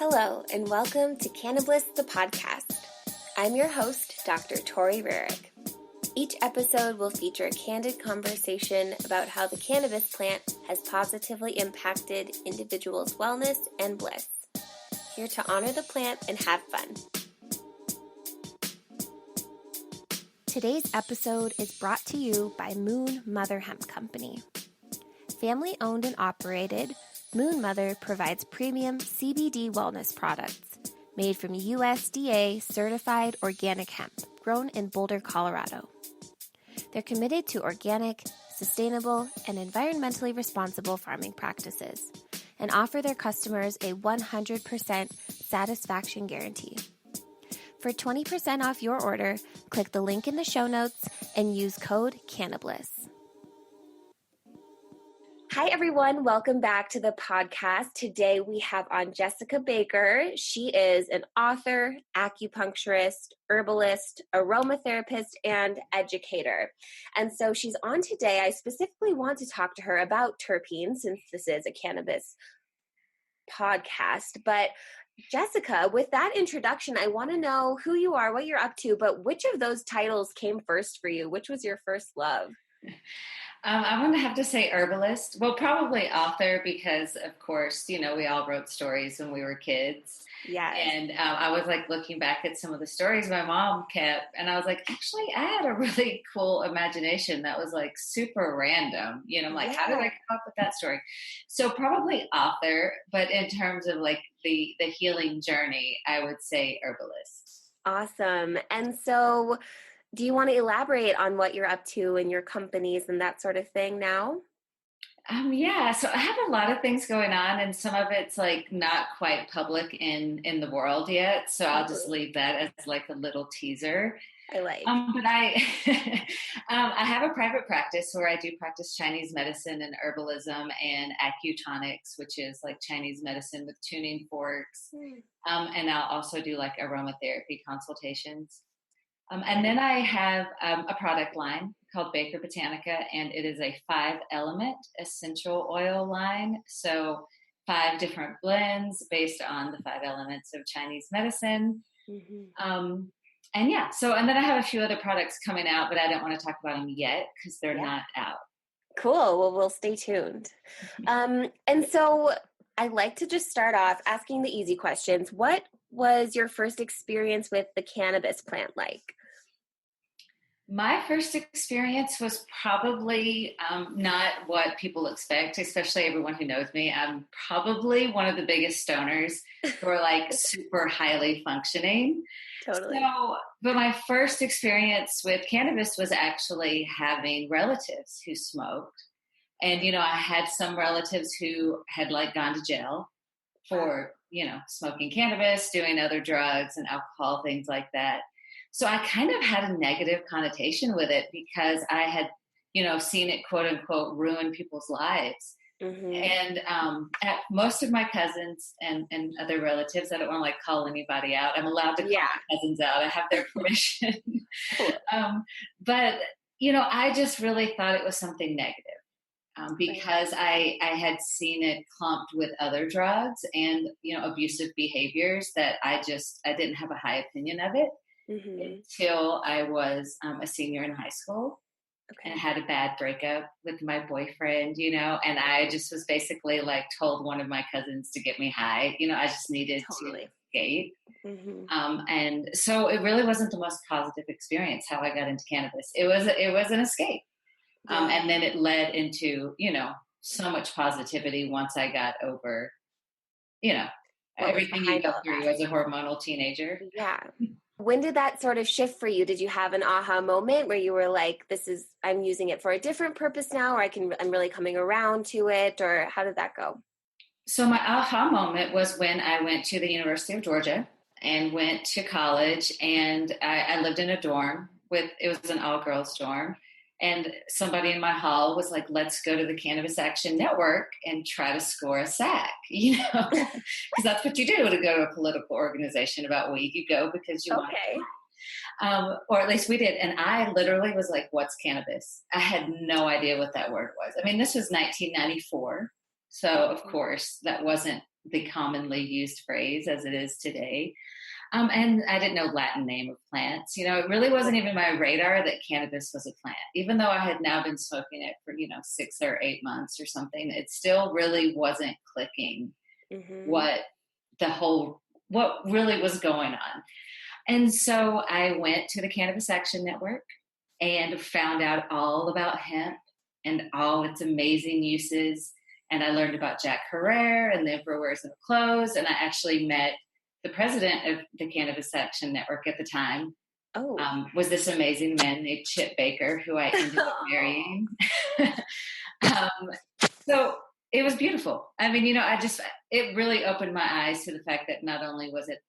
Hello, and welcome to Cannabis the Podcast. I'm your host, Dr. Tori Rarick. Each episode will feature a candid conversation about how the cannabis plant has positively impacted individuals' wellness and bliss. Here to honor the plant and have fun. Today's episode is brought to you by Moon Mother Hemp Company. Family owned and operated, Moon Mother provides premium CBD wellness products made from USDA certified organic hemp grown in Boulder, Colorado. They're committed to organic, sustainable, and environmentally responsible farming practices and offer their customers a 100% satisfaction guarantee. For 20% off your order, click the link in the show notes and use code CANNABLISS. Hi, everyone. Welcome back to the podcast. Today we have on Jessica Baker. She is an author, acupuncturist, herbalist, aromatherapist, and educator. And so she's on today. I specifically want to talk to her about terpenes since this is a cannabis podcast. But Jessica, with that introduction, I want to know who you are, what you're up to, but which of those titles came first for you? Which was your first love? I'm going to have to say herbalist. Well, probably author because, of course, we all wrote stories when we were kids. Yeah. And I was like looking back at some of the stories my mom kept, and I was like, actually, I had a really cool imagination that was like super random. I'm like, How did I come up with that story? So probably author, but in terms of like the healing journey, I would say herbalist. Awesome. And so do you want to elaborate on what you're up to in your companies and that sort of thing now? So I have a lot of things going on, and some of it's like not quite public in the world yet. So I'll just leave that as like a little teaser. I like. But I, I have a private practice where I do practice Chinese medicine and herbalism and acutonics, which is like Chinese medicine with tuning forks. And I'll also do like aromatherapy consultations. And then I have a product line called Baker Botanica, and it is a 5-element essential oil line. So 5 different blends based on the 5 elements of Chinese medicine. Mm-hmm. And then I have a few other products coming out, but I don't want to talk about them yet because they're not out. Cool. Well, we'll stay tuned. And so I like to just start off asking the easy questions. What was your first experience with the cannabis plant like? My first experience was probably not what people expect, especially everyone who knows me. I'm probably one of the biggest stoners who are like super highly functioning. Totally. But my first experience with cannabis was actually having relatives who smoked. And, I had some relatives who had like gone to jail for, smoking cannabis, doing other drugs and alcohol, things like that. So I kind of had a negative connotation with it because I had, seen it quote unquote ruin people's lives. Mm-hmm. And most of my cousins and other relatives, I don't want to like call anybody out. I'm allowed to call my cousins out. I have their permission. But, I just really thought it was something negative. Because I had seen it clumped with other drugs and, abusive behaviors that I didn't have a high opinion of it until I was a senior in high school and I had a bad breakup with my boyfriend, and I just was basically like told one of my cousins to get me high. I just needed to escape. Mm-hmm. And so it really wasn't the most positive experience how I got into cannabis. It was an escape. And then it led into, so much positivity once I got over, everything you go through as a hormonal teenager. Yeah. When did that sort of shift for you? Did you have an aha moment where you were like, I'm using it for a different purpose now, or I'm really coming around to it, or how did that go? So my aha moment was when I went to the University of Georgia and went to college, and I lived in a dorm it was an all-girls dorm. And somebody in my hall was like, let's go to the Cannabis Action Network and try to score a sack, because that's what you do to go to a political organization about weed. You go because you want to. Or at least we did. And I literally was like, what's cannabis? I had no idea what that word was. I mean, this was 1994. So, of course, that wasn't the commonly used phrase as it is today. And I didn't know Latin name of plants. It really wasn't even my radar that cannabis was a plant, even though I had now been smoking it for, 6 or 8 months or something. It still really wasn't clicking what really was going on. And so I went to the Cannabis Action Network and found out all about hemp and all its amazing uses. And I learned about Jack Herrera and the Brewers of Clothes. And I actually met the president of the Cannabis Action Network at the time. Was this amazing man named Chip Baker, who I ended up marrying. So it was beautiful. I mean, it really opened my eyes to the fact that not only was it,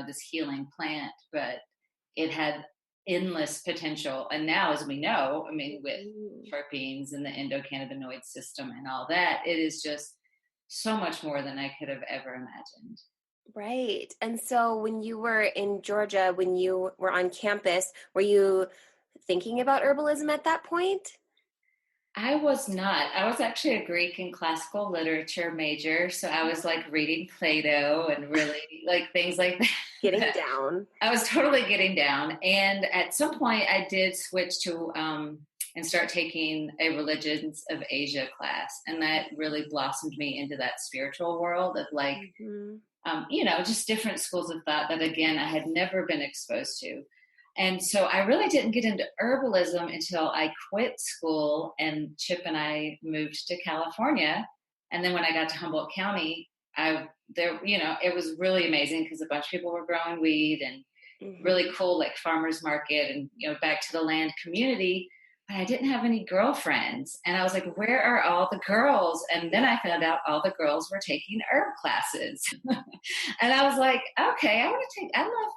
this healing plant, but it had endless potential. And now, as we know, I mean, with terpenes and the endocannabinoid system and all that, it is just so much more than I could have ever imagined. Right. And so when you were in Georgia, when you were on campus, were you thinking about herbalism at that point? I was not. I was actually a Greek and classical literature major. So I was like reading Plato and really like things like that. Getting down. I was totally getting down. And at some point I did switch to and start taking a Religions of Asia class. And that really blossomed me into that spiritual world of like, just different schools of thought that, again, I had never been exposed to. And so I really didn't get into herbalism until I quit school and Chip and I moved to California. And then when I got to Humboldt County, it was really amazing because a bunch of people were growing weed and really cool, like farmers market and, back to the land community. But I didn't have any girlfriends. And I was like, where are all the girls? And then I found out all the girls were taking herb classes. And I was like, okay, I love,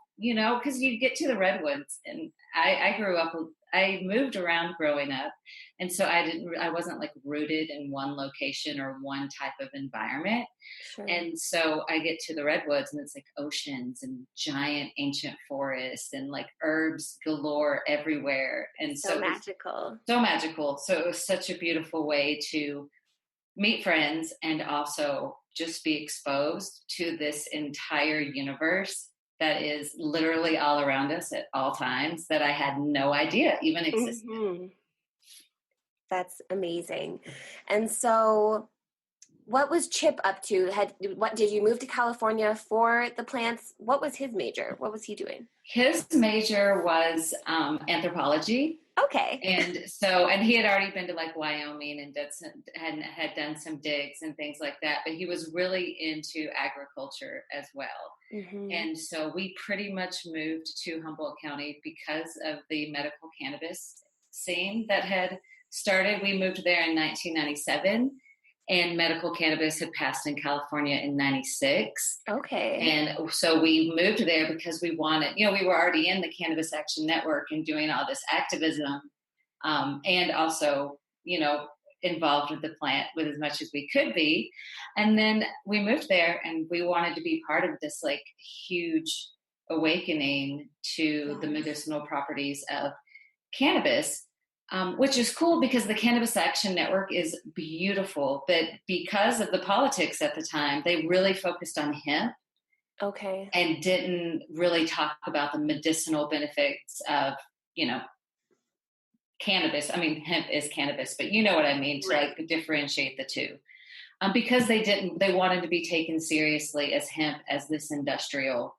because you get to the redwoods. And I moved around growing up. And so I wasn't like rooted in one location or one type of environment. Sure. And so I get to the redwoods and it's like oceans and giant ancient forests and like herbs galore everywhere. And so magical. So magical. So it was such a beautiful way to meet friends and also just be exposed to this entire universe that is literally all around us at all times that I had no idea even existed. That's amazing. And so what was Chip up to? Did you move to California for the plants? What was his major? What was he doing? His major was anthropology. Okay. And he had already been to like Wyoming and had done some digs and things like that, but he was really into agriculture as well. And so we pretty much moved to Humboldt County because of the medical cannabis scene that had started. We moved there in 1997 and medical cannabis had passed in California in 96. Okay. And so we moved there because we wanted, we were already in the Cannabis Action Network and doing all this activism and also, involved with the plant with as much as we could be. And then we moved there and we wanted to be part of this like huge awakening to the medicinal properties of cannabis. Which is cool because the Cannabis Action Network is beautiful, but because of the politics at the time, they really focused on hemp. Okay. And didn't really talk about the medicinal benefits of, cannabis. I mean, hemp is cannabis, but you know what I mean, to like differentiate the two. Because they wanted to be taken seriously as hemp as this industrial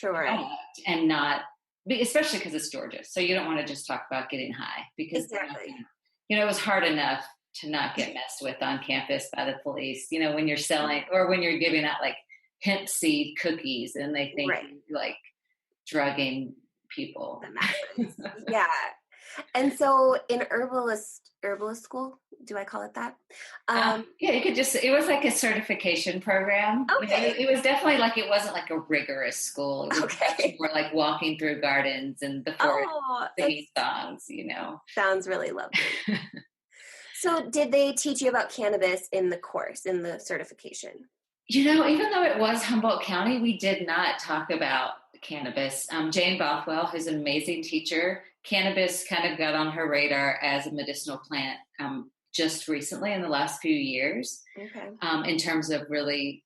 product and not, especially because it's Georgia. So you don't want to just talk about getting high because it was hard enough to not get messed with on campus by the police, when you're selling or when you're giving out like hemp seed cookies and they think you're like drugging people. Yeah. And so in herbalist school, do I call it that? You could it was like a certification program. Okay. It was definitely like, it wasn't like a rigorous school. It was more like walking through gardens and the forest singing songs, Sounds really lovely. So did they teach you about cannabis in the course, in the certification? Even though it was Humboldt County, we did not talk about cannabis. Jane Bothwell, who's an amazing teacher, cannabis kind of got on her radar as a medicinal plant just recently in the last few years, in terms of really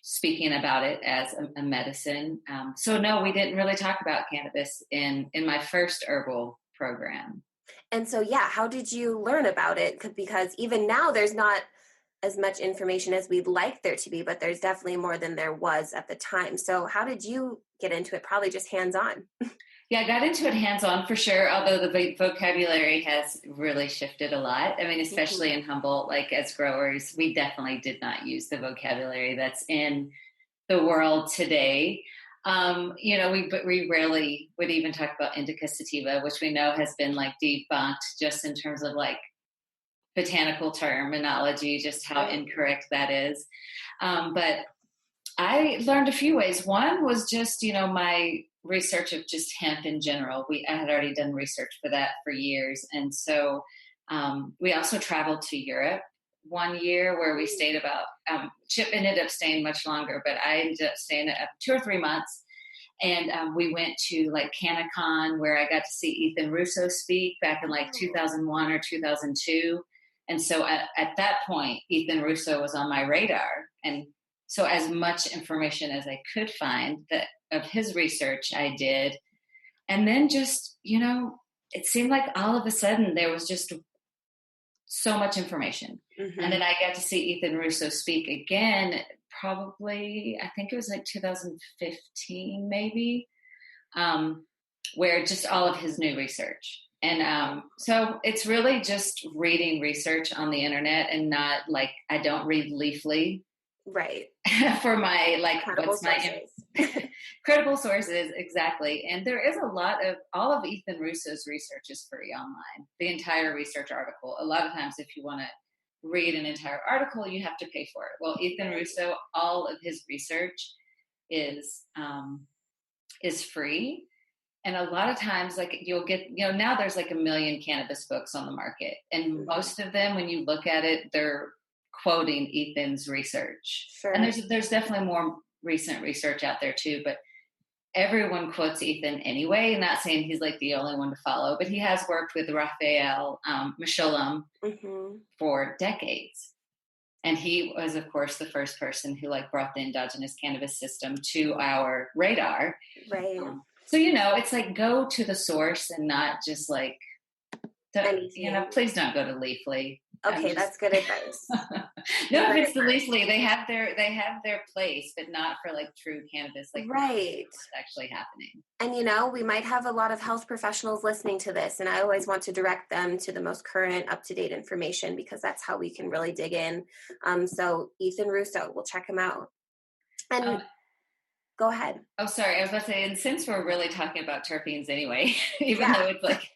speaking about it as a medicine. So no, we didn't really talk about cannabis in my first herbal program. And so, yeah, how did you learn about it? Because even now there's not as much information as we'd like there to be, but there's definitely more than there was at the time. So how did you get into it? Probably just hands-on. Yeah, I got into it hands-on for sure, although the vocabulary has really shifted a lot. I mean, especially in Humboldt, like as growers, we definitely did not use the vocabulary that's in the world today. We rarely would even talk about indica sativa, which we know has been like debunked just in terms of like botanical terminology, just how incorrect that is. But I learned a few ways. One was just, my research of just hemp in general. I had already done research for that for years. And so we also traveled to Europe one year where we stayed about, Chip ended up staying much longer, but I ended up staying 2 or 3 months. And we went to like CannaCon where I got to see Ethan Russo speak back in like 2001 or 2002. And so at that point, Ethan Russo was on my radar. And so as much information as I could find of his research, I did. And then just, it seemed like all of a sudden there was just so much information. And then I got to see Ethan Russo speak again, probably, I think it was like 2015, maybe, where just all of his new research. And so it's really just reading research on the internet and not like, I don't read Leafly. Right. For my, like, credible sources. Credible sources, exactly. And there is all of Ethan Russo's research is free online, the entire research article. A lot of times if you want to read an entire article, you have to pay for it. Well, Ethan Russo, all of his research is free. And a lot of times, like you'll get, now there's like 1 million cannabis books on the market. And most of them, when you look at it, they're quoting Ethan's research. Sure. And there's definitely more recent research out there too, but everyone quotes Ethan anyway. Not saying he's like the only one to follow, but he has worked with Raphael Mechoulam for decades. And he was, of course, the first person who like brought the endogenous cannabis system to our radar. Right. So, it's like go to the source and not just like, please don't go to Leafly. Okay, that's good advice. No offense to Leafly, they have their place, but not for like true cannabis, like right. What's actually happening. And we might have a lot of health professionals listening to this, and I always want to direct them to the most current, up-to-date information because that's how we can really dig in. So Ethan Russo, we'll check him out. And go ahead. Oh, sorry. I was about to say, and since we're really talking about terpenes anyway, even though it's like,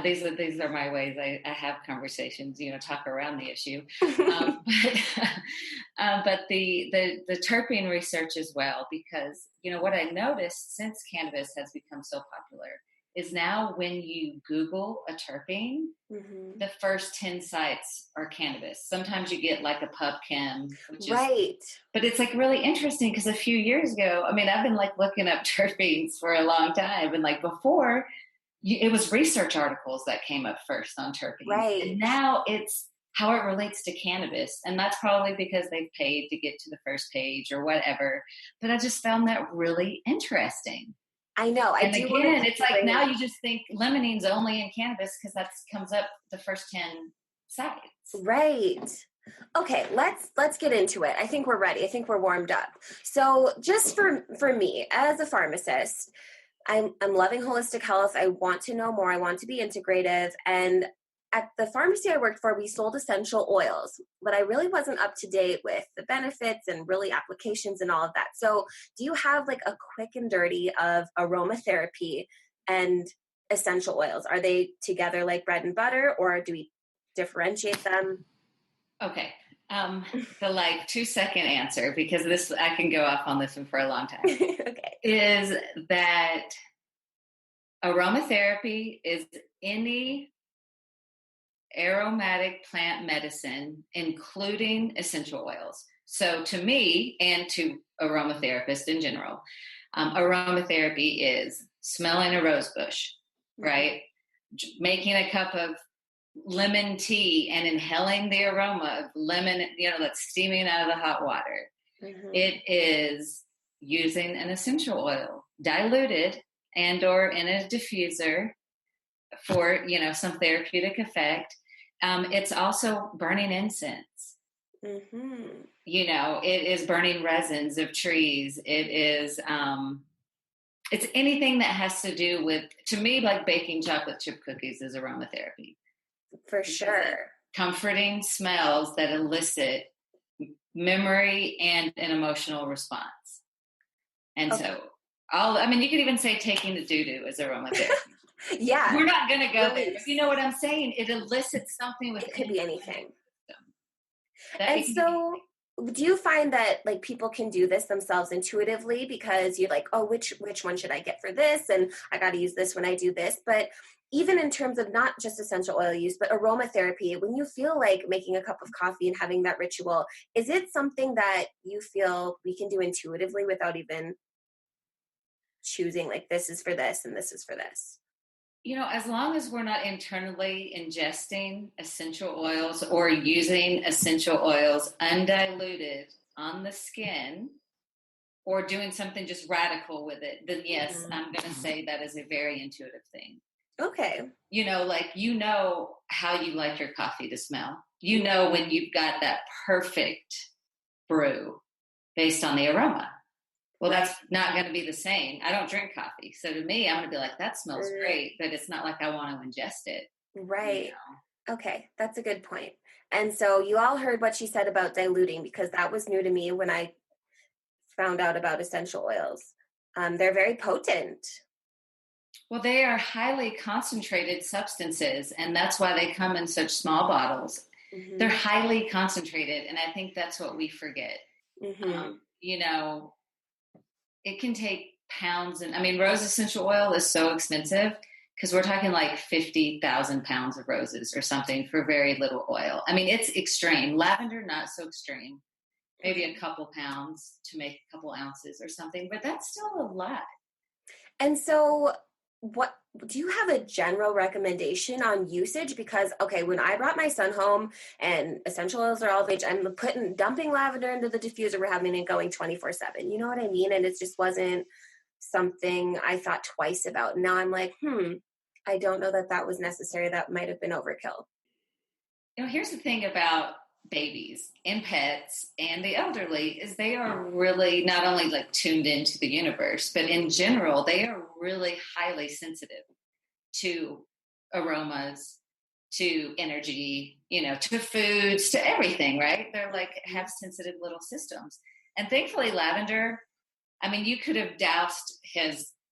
these are my ways I have conversations, talk around the issue. But the terpene research as well, because, what I noticed since cannabis has become so popular is now when you Google a terpene, the first 10 sites are cannabis. Sometimes you get like a PubChem, right? But it's like really interesting because a few years ago, I've been like looking up terpenes for a long time, and like before, it was research articles that came up first on terpenes, right? And now it's how it relates to cannabis, and that's probably because they've paid to get to the first page or whatever. But I just found that really interesting. I know. And again, it's like now you just think limonene's only in cannabis because that comes up the first 10 sites. Right. Okay, let's get into it. I think we're ready. I think we're warmed up. So just for me as a pharmacist, I'm loving holistic health. I want to know more. I want to be integrative. And at the pharmacy I worked for, we sold essential oils, but I really wasn't up to date with the benefits and really applications and all of that. So do you have like a quick and dirty of aromatherapy and essential oils? Are they together like bread and butter, or do we differentiate them? Okay. The like 2-second answer, because I can go off on this one for a long time, okay, is that aromatherapy is any aromatic plant medicine, including essential oils. So to me, and to aromatherapists in general, aromatherapy is smelling a rose bush, right? Making a cup of lemon tea and inhaling the aroma of lemon, that's steaming out of the hot water. Mm-hmm. It is using an essential oil, diluted and or in a diffuser for, some therapeutic effect. It's also burning incense. Mm-hmm. It is burning resins of trees. It is, it's anything that has to do with, to me, like baking chocolate chip cookies is aromatherapy. For sure. Comforting smells that elicit memory and an emotional response. And Okay. so, you could even say taking the doo-doo is aromatherapy. Yeah. We're not going to go there. Release. But you know what I'm saying? It elicits something with It could be anything. And so do you find that like people can do this themselves intuitively because you're like, oh, which one should I get for this? And I got to use this when I do this. But even in terms of not just essential oil use, but aromatherapy, when you feel like making a cup of coffee and having that ritual, is it something that you feel we can do intuitively without even choosing like this is for this and this is for this? as long as we're not internally ingesting essential oils or using essential oils undiluted on the skin or doing something just radical with it, then yes, I'm going to say that is a very intuitive thing. Okay. How you like your coffee to smell. When you've got that perfect brew based on the aroma. Well, that's not going to be the same. I don't drink coffee. So to me, I'm going to be like, that smells great, but it's not like I want to ingest it. Right. Okay. That's a good point. And so you all heard what she said about diluting, because that was new to me when I found out about essential oils. They're very potent. Well, they are highly concentrated substances, and that's why they come in such small bottles. Mm-hmm. They're highly concentrated, and I think that's what we forget. Mm-hmm. It can take pounds. And rose essential oil is so expensive because we're talking like 50,000 pounds of roses or something for very little oil. It's extreme. Lavender, not so extreme. Maybe a couple pounds to make a couple ounces or something, but that's still a lot. And so what do you have a general recommendation on usage? Because when I brought my son home and essential oils are all of age, I'm dumping lavender into the diffuser, we're having it going 24/7. You know what I mean? And it just wasn't something I thought twice about. Now I'm like, I don't know that was necessary. That might have been overkill. Here's the thing about babies and pets and the elderly is they are really not only like tuned into the universe, but in general, they are really highly sensitive to aromas, to energy, to foods, to everything, right? They're like have sensitive little systems. And thankfully lavender, you could have doused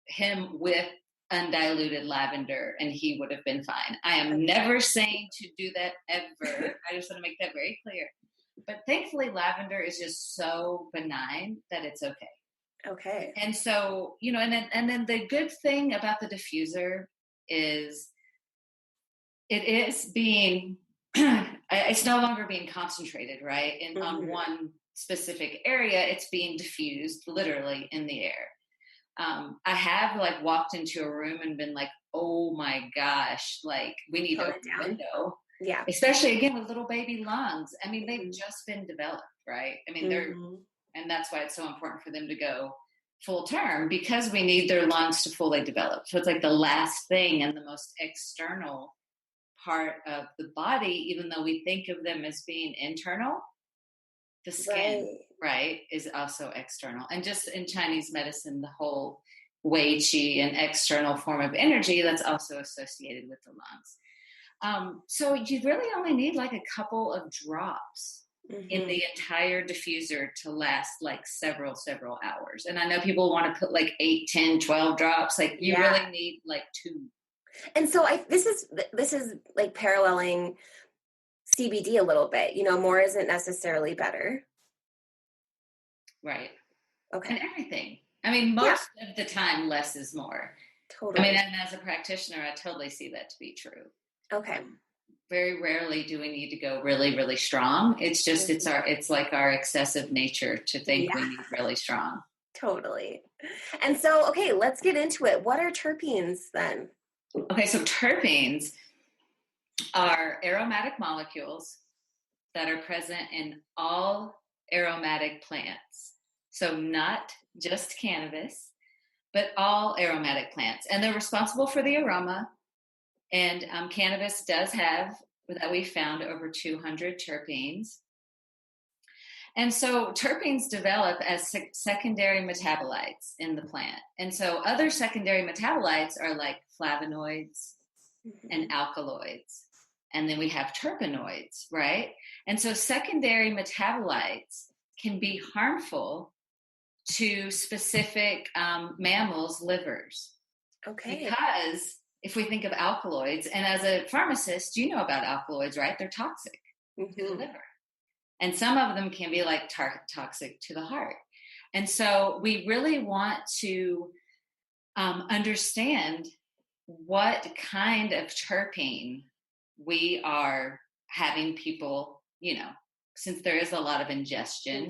him with undiluted lavender and he would have been fine. I am never saying to do that ever. I just want to make that very clear. But thankfully lavender is just so benign that it's okay. Okay. And so, and then the good thing about the diffuser is it is being it's no longer being concentrated, right? And on one specific area, it's being diffused literally in the air. I have like walked into a room and been like, oh my gosh, like we need to open the window. Yeah. Especially again with little baby lungs. They've just been developed, right? They're, and that's why it's so important for them to go full term because we need their lungs to fully develop. So it's like the last thing and the most external part of the body, even though we think of them as being internal. The skin, right, is also external. And just in Chinese medicine, the whole Wei Qi, an external form of energy that's also associated with the lungs. So you really only need like a couple of drops in the entire diffuser to last like several hours. And I know people want to put like 8, 10, 12 drops. Like you really need like 2. And so this is like paralleling CBD a little bit, more isn't necessarily better. Right. Okay. And everything. Most of the time, less is more. Totally. And as a practitioner, I totally see that to be true. Okay. Very rarely do we need to go really, really strong. It's just, it's like our excessive nature to think we need really strong. Totally. And so, okay, let's get into it. What are terpenes then? Okay. So terpenes are aromatic molecules that are present in all aromatic plants. So not just cannabis, but all aromatic plants. And they're responsible for the aroma. And cannabis does have, that we found, over 200 terpenes. And so terpenes develop as secondary metabolites in the plant. And so other secondary metabolites are like flavonoids and alkaloids. And then we have terpenoids, right? And so secondary metabolites can be harmful to specific mammals' livers. Okay. Because if we think of alkaloids, and as a pharmacist, you know about alkaloids, right? They're toxic to the liver. And some of them can be like toxic to the heart. And so we really want to understand what kind of terpene we are having people, since there is a lot of ingestion,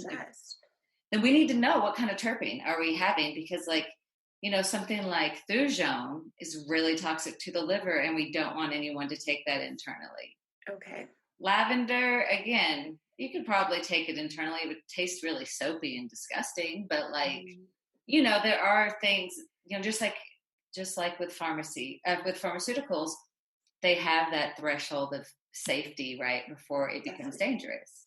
then we need to know what kind of terpene are we having, because something like thujone is really toxic to the liver, and we don't want anyone to take that internally. Okay. Lavender, again, you could probably take it internally. It would taste really soapy and disgusting, but there are things, just like with pharmaceuticals, they have that threshold of safety right before it becomes dangerous.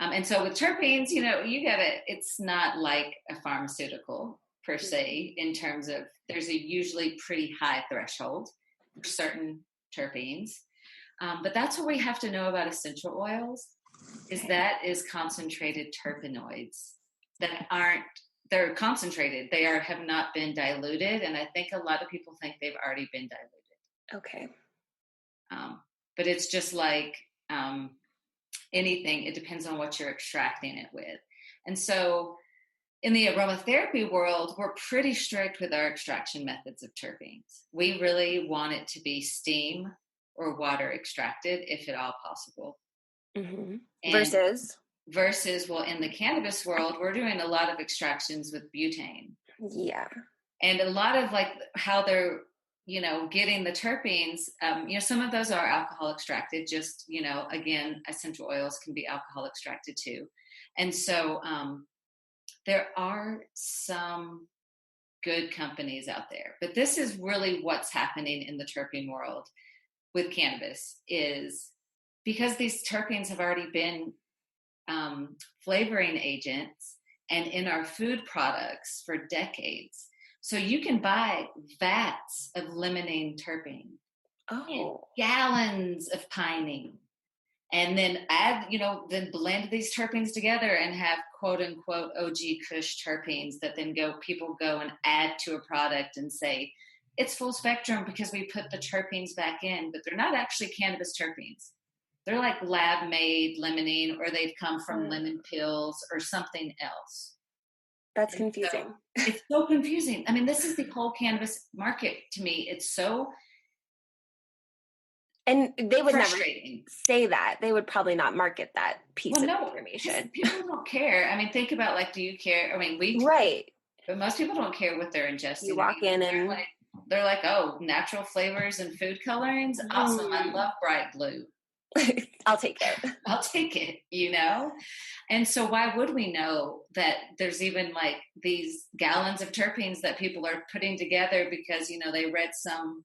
And so with terpenes, you get it. It's not like a pharmaceutical per se, in terms of there's a usually pretty high threshold for certain terpenes. But that's what we have to know about essential oils, is concentrated terpenoids that they're concentrated. They have not been diluted. And I think a lot of people think they've already been diluted. Okay. But it's just like anything. It depends on what you're extracting it with. And so in the aromatherapy world, we're pretty strict with our extraction methods of terpenes. We really want it to be steam or water extracted, if at all possible. Mm-hmm. Versus, well, in the cannabis world, we're doing a lot of extractions with butane. Yeah. And a lot of how they're, getting the terpenes, some of those are alcohol extracted, just, again, essential oils can be alcohol extracted too. And so there are some good companies out there, but this is really what's happening in the terpene world with cannabis, is because these terpenes have already been flavoring agents and in our food products for decades. So you can buy vats of limonene terpene, and gallons of pinene, and then add, then blend these terpenes together and have quote unquote OG Kush terpenes that then people go and add to a product and say it's full spectrum because we put the terpenes back in, but they're not actually cannabis terpenes. They're like lab made limonene, or they've come from lemon pills or something else. That's confusing. So, it's so confusing. I mean, this is the whole cannabis market to me. It's so And they would never frustrating. Say that. They would probably not market that piece of information. People don't care. I mean, think about do you care? I mean, we right. But most people don't care what they're ingesting. You walk in and they're like, oh, natural flavors and food colorings. Awesome. I love bright blue. I'll take it. I'll take it, And so why would we know that there's even these gallons of terpenes that people are putting together because, they read some,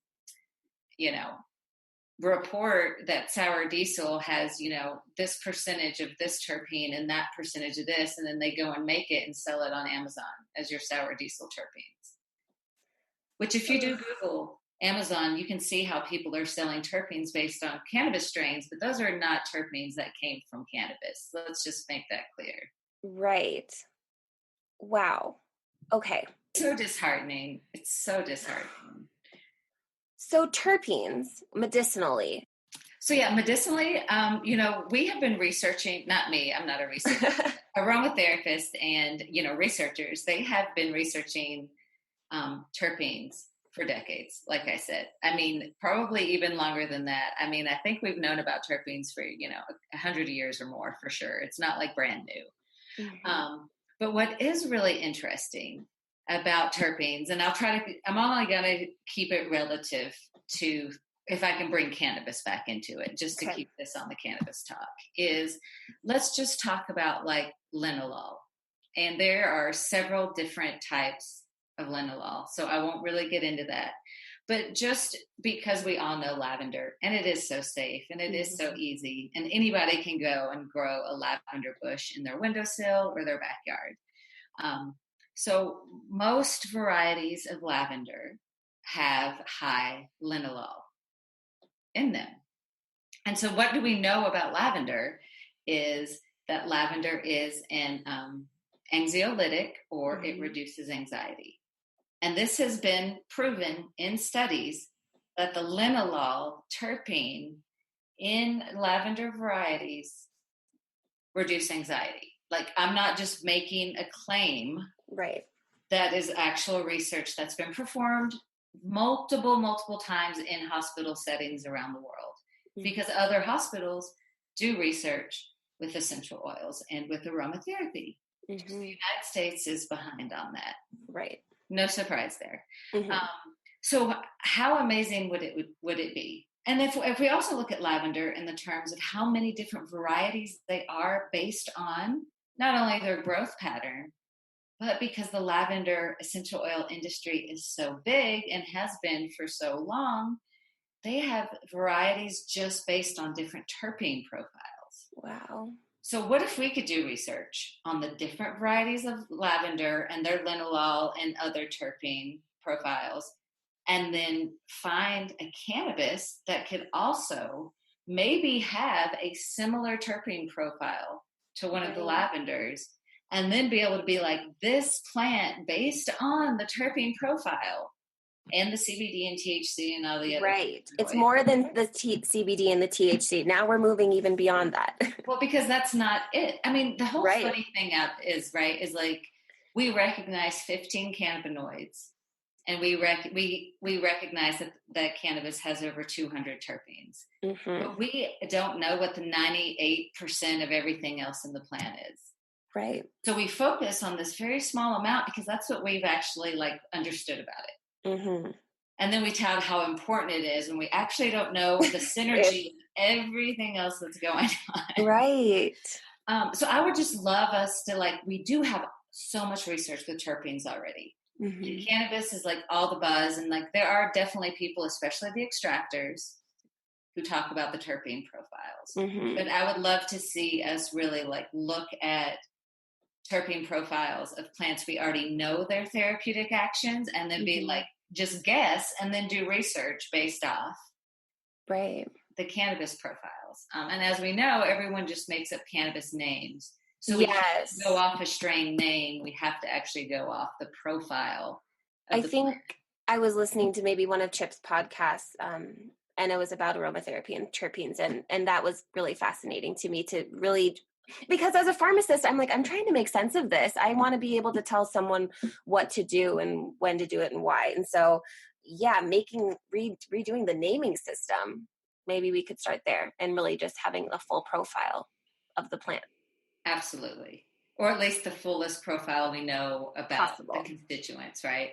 report that sour diesel has, this percentage of this terpene and that percentage of this, and then they go and make it and sell it on Amazon as your sour diesel terpenes. Which if you do Google Amazon, you can see how people are selling terpenes based on cannabis strains, but those are not terpenes that came from cannabis. Let's just make that clear. Right. Wow. Okay. So disheartening. It's so disheartening. So terpenes, medicinally. So yeah, medicinally, we have been researching, not me, I'm not a researcher, aromatherapists and, researchers, they have been researching terpenes for decades, like I said. I mean, probably even longer than that. I mean, I think we've known about terpenes for, 100 years or more for sure. It's not brand new. Mm-hmm. But what is really interesting about terpenes, and I'm only going to keep it relative to if I can bring cannabis back into it, just to keep this on the cannabis talk, is let's just talk about like linalool. And there are several different types of linalool, so I won't really get into that. But just because we all know lavender, and it is so safe and it is so easy, and anybody can go and grow a lavender bush in their windowsill or their backyard. So most varieties of lavender have high linalool in them. And so what do we know about lavender is that lavender is an anxiolytic, or it reduces anxiety. And this has been proven in studies that the linalool terpene in lavender varieties reduce anxiety. Like, I'm not just making a claim. Right. That is actual research that's been performed multiple times in hospital settings around the world, because other hospitals do research with essential oils and with aromatherapy. The United States is behind on that. Right. No surprise there. So how amazing would it be? And if we also look at lavender in the terms of how many different varieties they are based on not only their growth pattern, but because the lavender essential oil industry is so big and has been for so long, they have varieties just based on different terpene profiles. Wow. So what if we could do research on the different varieties of lavender and their linalool and other terpene profiles, and then find a cannabis that could also maybe have a similar terpene profile to one of the lavenders, and then be able to be like, this plant based on the terpene profile and the CBD and THC and all the other. Right. It's more than the CBD and the THC. Now we're moving even beyond that. Well, because that's not it. I mean, the whole funny thing is like, we recognize 15 cannabinoids, and we recognize that cannabis has over 200 terpenes. But we don't know what the 98% of everything else in the plant is. Right. So we focus on this very small amount because that's what we've actually like understood about it. And then we tout how important it is, and we actually don't know the synergy of everything else that's going on. Right. So I would just love us to, like, we do have so much research with terpenes already. And cannabis is like all the buzz, and like there are definitely people, especially the extractors, who talk about the terpene profiles. But I would love to see us really like look at terpene profiles of plants we already know their therapeutic actions, and then be like, just guess and then do research based off the cannabis profiles. And as we know, everyone just makes up cannabis names. So we can't go off a strain name. We have to actually go off the profile. I think I was listening to maybe one of Chip's podcasts, and it was about aromatherapy and terpenes. And that was really fascinating to me, to really, because as a pharmacist, I'm like, I'm trying to make sense of this. I want to be able to tell someone what to do and when to do it and why. And so, redoing the naming system, maybe we could start there and really just having a full profile of the plant. Absolutely. Or at least the fullest profile we know about the constituents, right?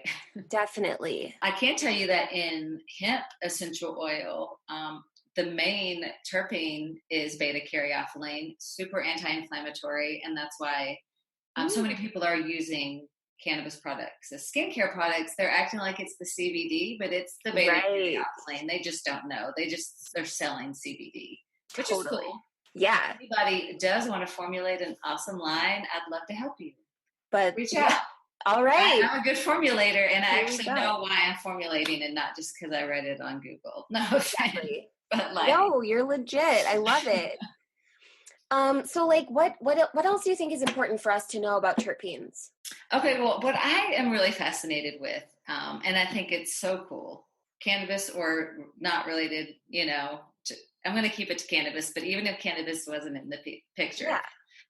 Definitely. I can tell you that in hemp essential oil, the main terpene is beta-caryophyllene, super anti-inflammatory, and that's why so many people are using cannabis products as skincare products. They're acting like it's the CBD, but it's the beta-caryophyllene. They just don't know. They're selling CBD, which is cool. Yeah. If anybody does want to formulate an awesome line, I'd love to help you. But reach out. All right. I'm a good formulator, and I actually know why I'm formulating, and not just because I read it on Google. No, exactly. But like, no, you're legit. I love it. So like what else do you think is important for us to know about terpenes? Okay, well, what I am really fascinated with, and I think it's so cool, cannabis or not related, I'm going to keep it to cannabis, but even if cannabis wasn't in the picture,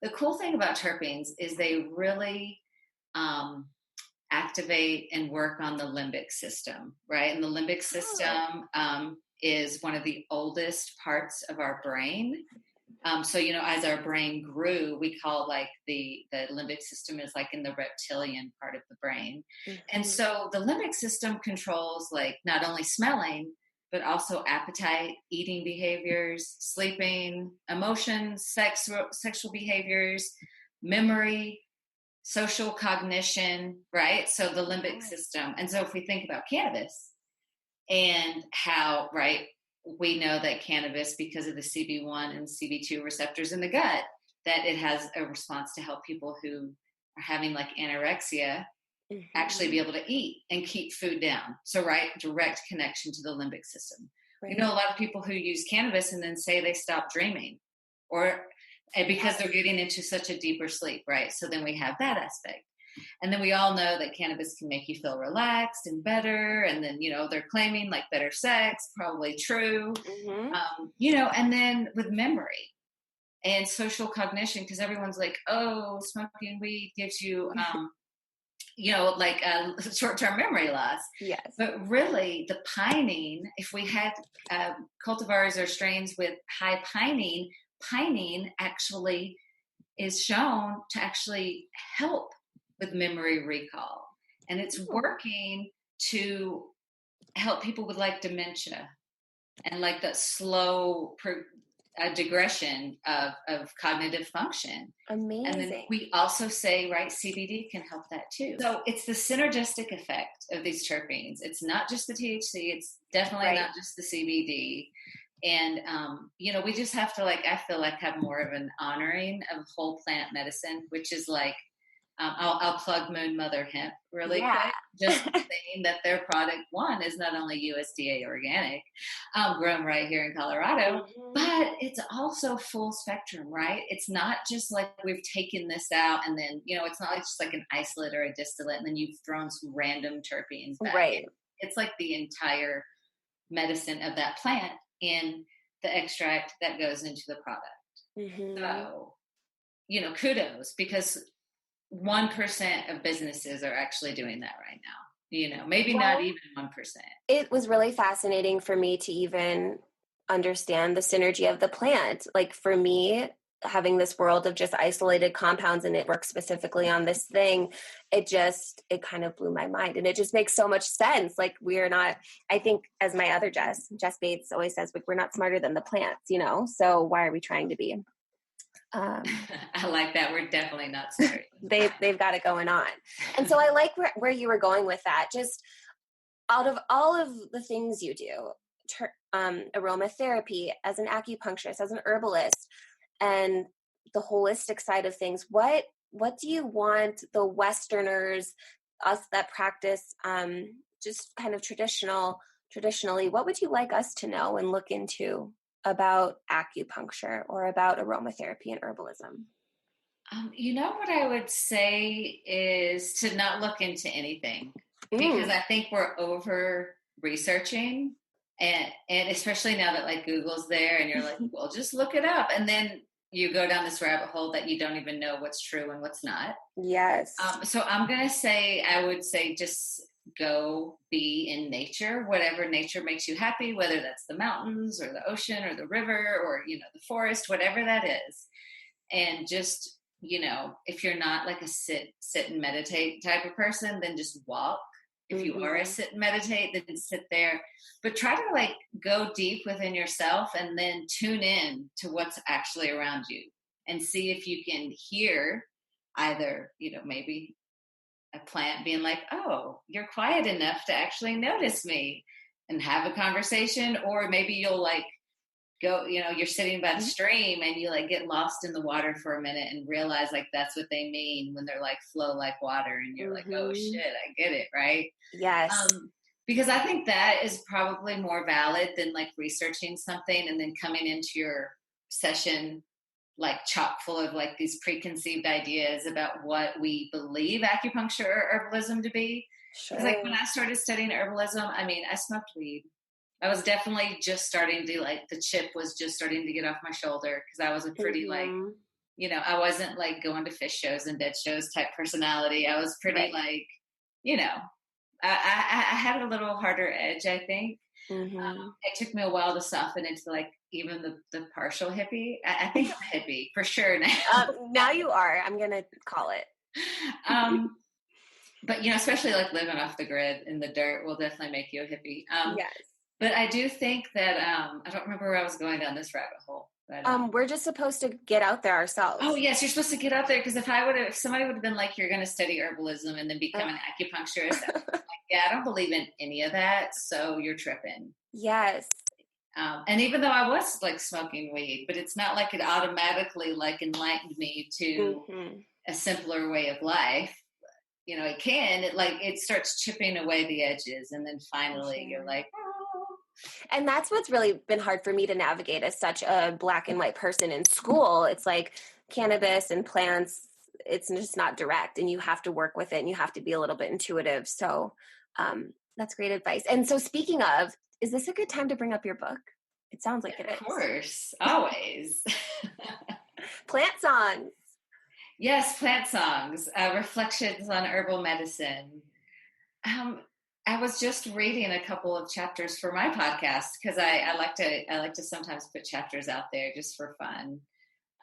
the cool thing about terpenes is they really activate and work on the limbic system, right? And the limbic system is one of the oldest parts of our brain. So, as our brain grew, we call like the limbic system is like in the reptilian part of the brain. And so the limbic system controls like not only smelling, but also appetite, eating behaviors, sleeping, emotions, sexual behaviors, memory, social cognition, right? So the limbic system. And so if we think about cannabis and how, right, we know that cannabis, because of the CB1 and CB2 receptors in the gut, that it has a response to help people who are having like anorexia actually be able to eat and keep food down. So, right, direct connection to the limbic system. Right. You know, a lot of people who use cannabis and then say they stop dreaming, or because they're getting into such a deeper sleep, right? So then we have that aspect. And then we all know that cannabis can make you feel relaxed and better. And then, you know, they're claiming like better sex, probably true. You know, and then with memory and social cognition, because everyone's like, oh, smoking weed gives you, you know, like short-term memory loss. Yes. But really, the pining, if we had cultivars or strains with high pining actually is shown to actually help with memory recall. And it's working to help people with like dementia and like the slow digression of cognitive function. Amazing. And then we also say, right, CBD can help that too. So it's the synergistic effect of these terpenes. It's not just the THC. It's definitely not just the CBD. And, you know, we just have to like, I feel like have more of an honoring of whole plant medicine, which is like, I'll plug Moon Mother Hemp really quick. Just saying that their product one is not only USDA organic, grown right here in Colorado, but it's also full spectrum, right? It's not just like we've taken this out and then, you know, it's not like just like an isolate or a distillate and then you've thrown some random terpenes back. Right. It's like the entire medicine of that plant in the extract that goes into the product. So, you know, kudos, because 1% of businesses are actually doing that right now. You know, maybe not even 1%. It was really fascinating for me to even understand the synergy of the plant. Like for me, having this world of just isolated compounds and it works specifically on this thing, it kind of blew my mind. And it just makes so much sense. Like we're not, I think as my other Jess Bates always says, like, we're not smarter than the plants, you know? So why are we trying to be? I like that. We're definitely not smart. They've got it going on. And so I like where you were going with that. Just out of all of the things you do, aromatherapy, as an acupuncturist, as an herbalist, and the holistic side of things, what do you want the Westerners, us that practice just kind of traditionally, what would you like us to know and look into about acupuncture or about aromatherapy and herbalism? You know what I would say is to not look into anything, because I think we're over researching, and especially now that like Google's there and you're like, well, just look it up, and then you go down this rabbit hole that you don't even know what's true and what's not. Yes. So I would say just go be in nature, whatever nature makes you happy, whether that's the mountains or the ocean or the river or, you know, the forest, whatever that is. And just, you know, if you're not like a sit and meditate type of person, then just walk. If you are a sit and meditate, then sit there. But try to like go deep within yourself and then tune in to what's actually around you and see if you can hear either, you know, maybe a plant being like, oh, you're quiet enough to actually notice me and have a conversation. Or maybe you'll like go, you know, you're sitting by the stream and you like get lost in the water for a minute and realize like that's what they mean when they're like flow like water, and you're like, oh shit, I get it, right? Yes. Because I think that is probably more valid than like researching something and then coming into your session like chock full of like these preconceived ideas about what we believe acupuncture or herbalism to be. Because like when I started studying herbalism, I mean, I smoked weed. I was definitely just starting to like, the chip was just starting to get off my shoulder because I was a pretty like, you know, I wasn't like going to fish shows and dead shows type personality. I was pretty like, you know, I had a little harder edge, I think. It took me a while to soften into like even the partial hippie. I think I'm a hippie for sure now. Now you are. I'm going to call it. But, you know, especially like living off the grid in the dirt will definitely make you a hippie. Yes. But I do think that, I don't remember where I was going down this rabbit hole. But, We're just supposed to get out there ourselves. oh yes, you're supposed to get out there, because if somebody would have been like, you're going to study herbalism and then become an acupuncturist, I was like, yeah, I don't believe in any of that. So you're tripping. Yes. And even though I was like smoking weed, but it's not like it automatically like enlightened me to a simpler way of life. You know, it starts chipping away the edges, and then finally you're like, oh. And that's what's really been hard for me to navigate as such a black and white person in school. It's like cannabis and plants, it's just not direct, and you have to work with it, and you have to be a little bit intuitive. So that's great advice. And so speaking of, is this a good time to bring up your book? It sounds like it is. Of course, always. Plant songs. Yes, plant songs, reflections on herbal medicine. I was just reading a couple of chapters for my podcast, because I like to sometimes put chapters out there just for fun.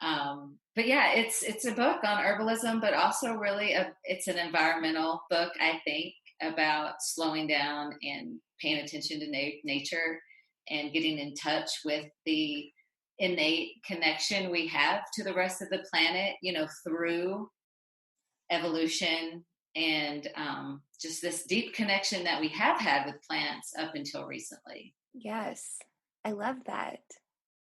But yeah, it's a book on herbalism, but also really it's an environmental book, I think, about slowing down and paying attention to nature and getting in touch with the innate connection we have to the rest of the planet, through evolution and just this deep connection that we have had with plants up until recently. Yes, I love that.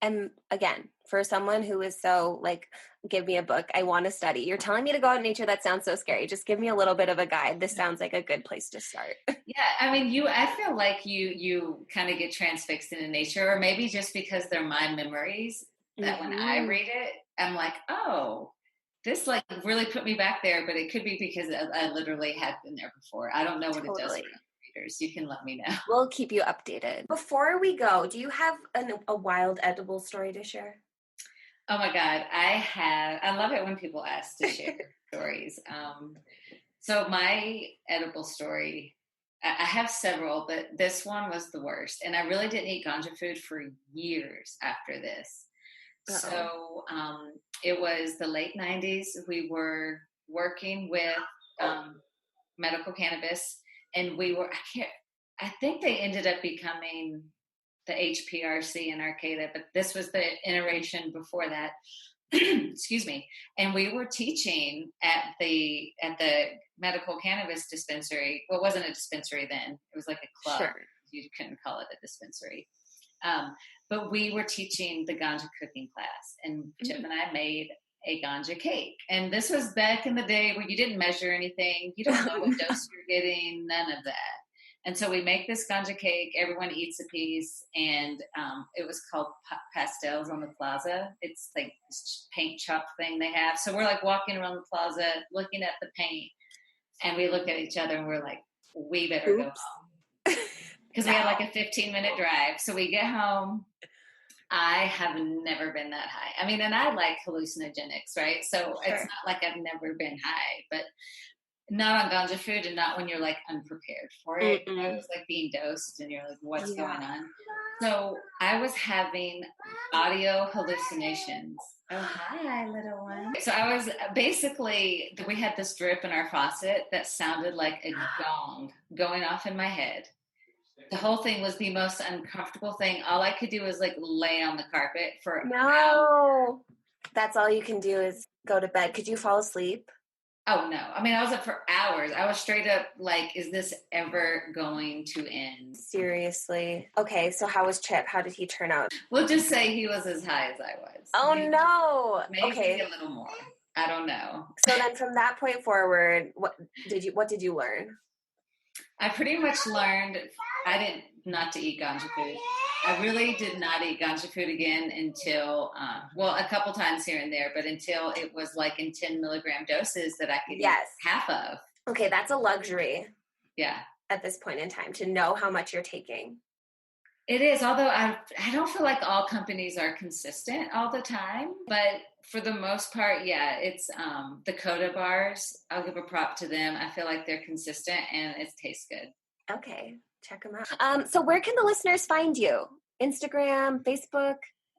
And again, for someone who is so like, give me a book, I want to study. You're telling me to go out in nature. That sounds so scary. Just give me a little bit of a guide. This sounds like a good place to start. Yeah, I mean, I feel like you kind of get transfixed into nature, or maybe just because they're my memories that when I read it, I'm like, oh, this like really put me back there. But it could be because I literally had been there before. I don't know what it does for readers. You can let me know. We'll keep you updated. Before we go, do you have a wild edible story to share? Oh my God, I love it when people ask to share stories. So my edible story, I have several, but this one was the worst. And I really didn't eat ganja food for years after this. Uh-oh. So it was the late 90s. We were working with medical cannabis, and I think they ended up becoming the HPRC in Arcata, but this was the iteration before that. Excuse me. And we were teaching at the medical cannabis dispensary. Well, it wasn't a dispensary then. It was like a club. Sure. You couldn't call it a dispensary. But we were teaching the ganja cooking class, and Chip and I made a ganja cake. And this was back in the day where you didn't measure anything. You don't know what dose you're getting, none of that. And so we make this ganja cake. Everyone eats a piece, and it was called Pastels on the Plaza. It's like this paint chalk thing they have. So we're like walking around the plaza, looking at the paint, and we look at each other, and we're like, we better go home. Because we had like a 15-minute drive. So we get home. I have never been that high. I mean, and I like hallucinogenics, right? So Sure. It's not like I've never been high, but not on ganja food, and not when you're like unprepared for it. You know, it was like being dosed and you're like, what's going on? So I was having audio hallucinations. Oh, hi, little one. So I was basically, we had this drip in our faucet that sounded like a gong going off in my head. The whole thing was the most uncomfortable thing. All I could do was like lay on the carpet for hours. That's all you can do is go to bed. Could you fall asleep? Oh, no. I mean, I was up for hours. I was straight up like, is this ever going to end? Seriously. Okay, so how was Chip? How did he turn out? We'll just say he was as high as I was. Oh, maybe, no. Maybe a little more. I don't know. So then from that point forward, what did you learn? I pretty much learned not to eat ganja food. I really did not eat ganja food again until, a couple times here and there, but until it was like in 10 milligram doses that I could eat half of. Okay, that's a luxury. Yeah. At this point in time, to know how much you're taking. It is, although I don't feel like all companies are consistent all the time, but for the most part, yeah, it's the Coda bars. I'll give a prop to them. I feel like they're consistent and it tastes good. Okay, check them out. So where can the listeners find you? Instagram, Facebook?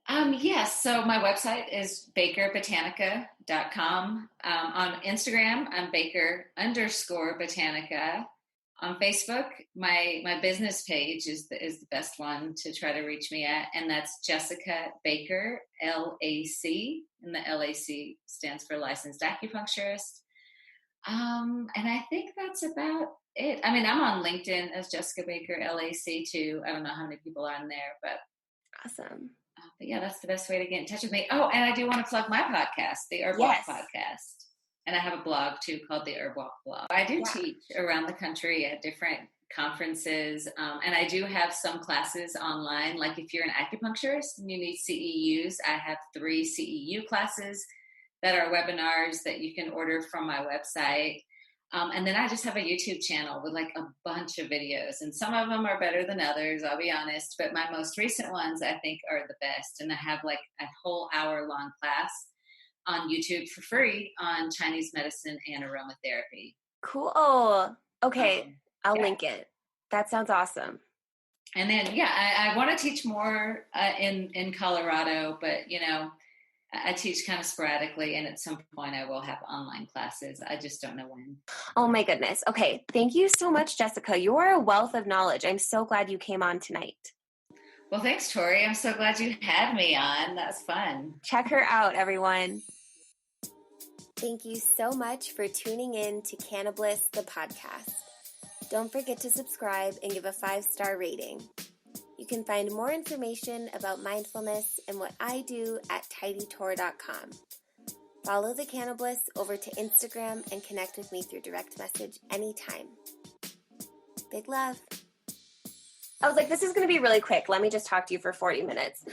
Yes, so my website is bakerbotanica.com. On Instagram, I'm Baker_Botanica. On Facebook, my business page is the best one to try to reach me at, and that's Jessica Baker, LAC, and the LAC stands for licensed acupuncturist. And I think that's about it. I mean, I'm on LinkedIn as Jessica Baker, LAC too. I don't know how many people are on there, but awesome. But yeah, that's the best way to get in touch with me. Oh, and I do want to plug my podcast, the Herb Walk podcast. And I have a blog too called the Herb Walk blog. I do teach around the country at different conferences. And I do have some classes online. Like if you're an acupuncturist and you need CEUs, I have 3 CEU classes that are webinars that you can order from my website. And then I just have a YouTube channel with like a bunch of videos, and some of them are better than others, I'll be honest, but my most recent ones I think are the best. And I have like a whole hour-long class on YouTube for free on Chinese medicine and aromatherapy. Cool. Okay, I'll link it. That sounds awesome. And then, I want to teach more in Colorado, but, you know, I teach kind of sporadically, and at some point I will have online classes. I just don't know when. Oh my goodness. Okay. Thank you so much, Jessica. You are a wealth of knowledge. I'm so glad you came on tonight. Well, thanks, Tori. I'm so glad you had me on. That was fun. Check her out, everyone. Thank you so much for tuning in to Cannabis, the podcast. Don't forget to subscribe and give a 5-star rating. You can find more information about mindfulness and what I do at tidytour.com. Follow the Cannabis over to Instagram and connect with me through direct message anytime. Big love. I was like, this is going to be really quick. Let me just talk to you for 40 minutes.